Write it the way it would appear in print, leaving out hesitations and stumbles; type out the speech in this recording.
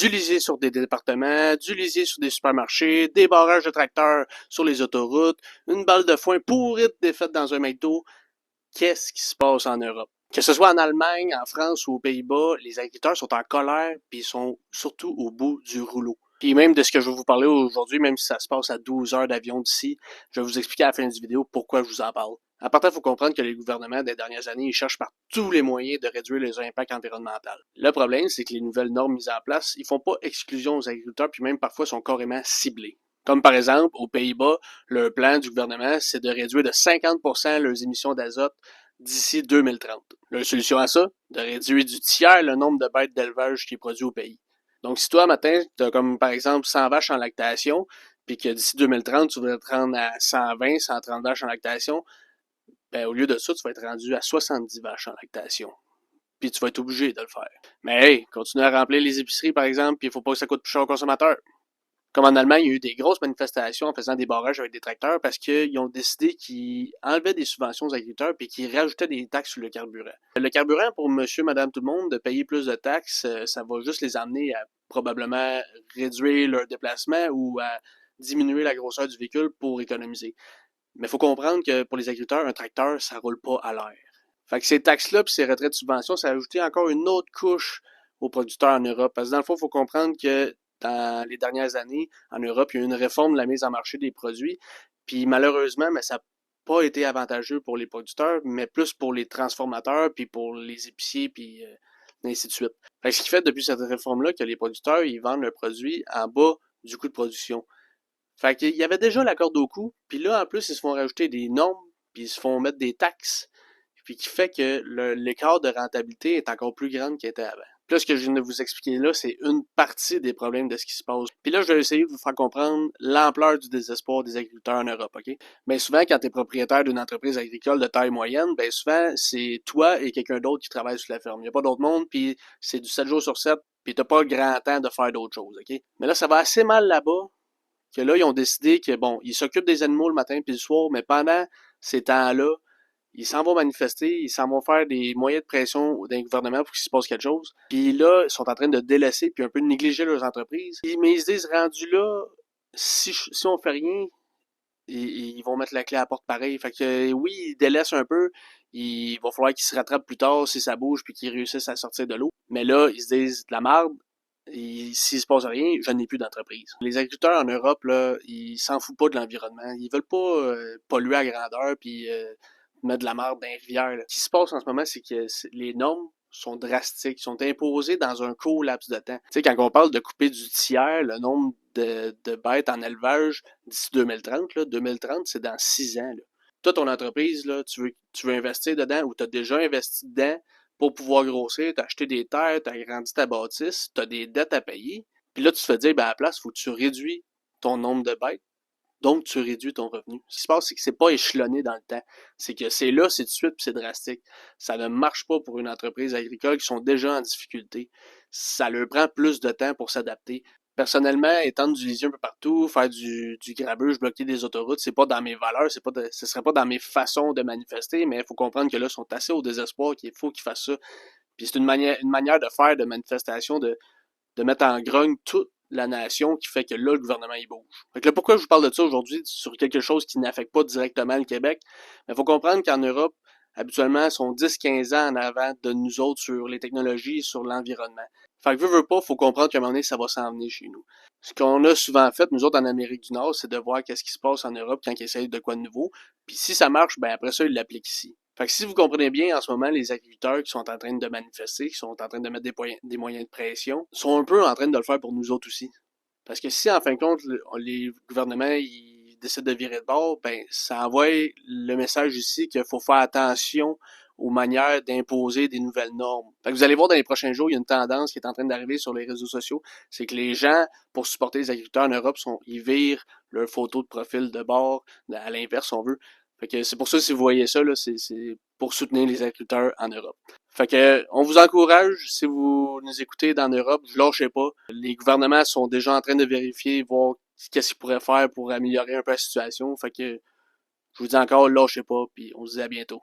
du lisier sur des départements, du lisier sur des supermarchés, des barrages de tracteurs sur les autoroutes, une balle de foin pourrite défaite dans un McDo. Qu'est-ce qui se passe en Europe? Que ce soit en Allemagne, en France ou aux Pays-Bas, les agriculteurs sont en colère puis ils sont surtout au bout du rouleau. Puis même de ce que je vais vous parler aujourd'hui, même si ça se passe à 12 heures d'avion d'ici, je vais vous expliquer à la fin de la vidéo pourquoi je vous en parle. En partant, il faut comprendre que les gouvernements des dernières années, ils cherchent par tous les moyens de réduire les impacts environnementaux. Le problème, c'est que les nouvelles normes mises en place, ils font pas exclusion aux agriculteurs, puis même parfois sont carrément ciblés. Comme par exemple, aux Pays-Bas, le plan du gouvernement, c'est de réduire de 50% leurs émissions d'azote d'ici 2030. La solution à ça, de réduire du tiers le nombre de bêtes d'élevage qui est produit au pays. Donc, si toi, matin, tu as comme par exemple 100 vaches en lactation, puis que d'ici 2030, tu voudrais te rendre à 120, 130 vaches en lactation, ben, au lieu de ça, tu vas être rendu à 70 vaches en lactation. Puis tu vas être obligé de le faire. Mais hey, continue à remplir les épiceries, par exemple, puis il faut pas que ça coûte plus cher aux consommateurs. Comme en Allemagne, il y a eu des grosses manifestations en faisant des barrages avec des tracteurs parce qu'ils ont décidé qu'ils enlevaient des subventions aux agriculteurs puis qu'ils rajoutaient des taxes sur le carburant. Le carburant, pour monsieur, madame, tout le monde, de payer plus de taxes, ça va juste les amener à probablement réduire leur déplacement ou à diminuer la grosseur du véhicule pour économiser. Mais il faut comprendre que pour les agriculteurs, un tracteur, ça roule pas à l'air. Fait que ces taxes-là puis ces retraits de subventions, ça a ajouté encore une autre couche aux producteurs en Europe. Parce que dans le fond, il faut comprendre que dans les dernières années, en Europe, il y a eu une réforme de la mise en marché des produits. Puis malheureusement, mais ça n'a pas été avantageux pour les producteurs, mais plus pour les transformateurs, puis pour les épiciers, puis ainsi de suite. Fait que ce qui fait depuis cette réforme-là que les producteurs, ils vendent leurs produits en bas du coût de production. Fait qu'il y avait déjà la corde au cou, puis là, en plus, ils se font rajouter des normes, puis ils se font mettre des taxes, puis qui fait que l'écart de rentabilité est encore plus grand qu'il était avant. Puis là, ce que je viens de vous expliquer là, c'est une partie des problèmes de ce qui se passe. Puis là, je vais essayer de vous faire comprendre l'ampleur du désespoir des agriculteurs en Europe, OK? Bien souvent, quand tu es propriétaire d'une entreprise agricole de taille moyenne, bien souvent, c'est toi et quelqu'un d'autre qui travaille sur la ferme. Il n'y a pas d'autre monde, puis c'est du 7 jours sur 7, puis t'as pas le grand temps de faire d'autres choses, OK? Mais là, ça va assez mal là-bas, que là, ils ont décidé que, bon, ils s'occupent des animaux le matin puis le soir, mais pendant ces temps-là, ils s'en vont manifester, ils s'en vont faire des moyens de pression d'un gouvernement pour qu'il se passe quelque chose. Puis là, ils sont en train de délaisser puis un peu de négliger leurs entreprises. Mais ils se disent, rendu là, si on fait rien, ils vont mettre la clé à la porte pareil. Fait que oui, ils délaissent un peu. Il va falloir qu'ils se rattrapent plus tard si ça bouge puis qu'ils réussissent à sortir de l'eau. Mais là, ils se disent, de la marde, et s'il se passe rien, je n'ai plus d'entreprise. Les agriculteurs en Europe, là, ils s'en foutent pas de l'environnement. Ils veulent pas polluer à grandeur puis mettre de la merde dans les rivières. Là. Ce qui se passe en ce moment, c'est que les normes sont drastiques, sont imposées dans un court laps de temps. Tu sais, quand on parle de couper du tiers le nombre de bêtes en élevage d'ici 2030, là, 2030, c'est dans 6 ans. Là. Toi, ton entreprise, là, tu veux investir dedans ou tu as déjà investi dedans, pour pouvoir grossir, t'as acheté des terres, t'as agrandi ta bâtisse, t'as des dettes à payer. Puis là, tu te fais dire, ben à la place, faut que tu réduis ton nombre de bêtes. Donc, tu réduis ton revenu. Ce qui se passe, c'est que c'est pas échelonné dans le temps. C'est que c'est là, c'est tout de suite, puis c'est drastique. Ça ne marche pas pour une entreprise agricole qui sont déjà en difficulté. Ça leur prend plus de temps pour s'adapter. Personnellement, étendre du lisier un peu partout, faire du grabuge, bloquer des autoroutes, c'est pas dans mes valeurs, ce serait pas dans mes façons de manifester, mais il faut comprendre que là, ils sont assez au désespoir qu'il faut qu'ils fassent ça. Puis c'est une manière de faire de manifestation, de mettre en grogne toute la nation qui fait que là, le gouvernement, il bouge. Fait que là, pourquoi je vous parle de ça aujourd'hui sur quelque chose qui n'affecte pas directement le Québec? Il faut comprendre qu'en Europe, habituellement, ils sont 10-15 ans en avant de nous autres sur les technologies, sur l'environnement. Fait que veut pas, faut comprendre qu'à un moment donné, ça va s'en venir chez nous. Ce qu'on a souvent fait, nous autres, en Amérique du Nord, c'est de voir qu'est-ce qui se passe en Europe quand ils essayent de quoi de nouveau. Puis si ça marche, ben après ça, ils l'appliquent ici. Fait que si vous comprenez bien, en ce moment, les agriculteurs qui sont en train de manifester, qui sont en train de mettre des moyens de pression, sont un peu en train de le faire pour nous autres aussi. Parce que si, en fin de compte, les gouvernements ils décident de virer de bord, ben ça envoie le message ici qu'il faut faire attention aux manières d'imposer des nouvelles normes. Fait que vous allez voir dans les prochains jours, il y a une tendance qui est en train d'arriver sur les réseaux sociaux, c'est que les gens, pour supporter les agriculteurs en Europe, ils virent leur photo de profil de bord, à l'inverse, si on veut. Fait que c'est pour ça, si vous voyez ça, là, c'est pour soutenir les agriculteurs en Europe. Fait que, on vous encourage, si vous nous écoutez dans l'Europe, ne lâchez pas. Les gouvernements sont déjà en train de vérifier, voir qu'est-ce qu'ils pourraient faire pour améliorer un peu la situation. Fait que, je vous dis encore, lâchez pas, puis on se dit à bientôt.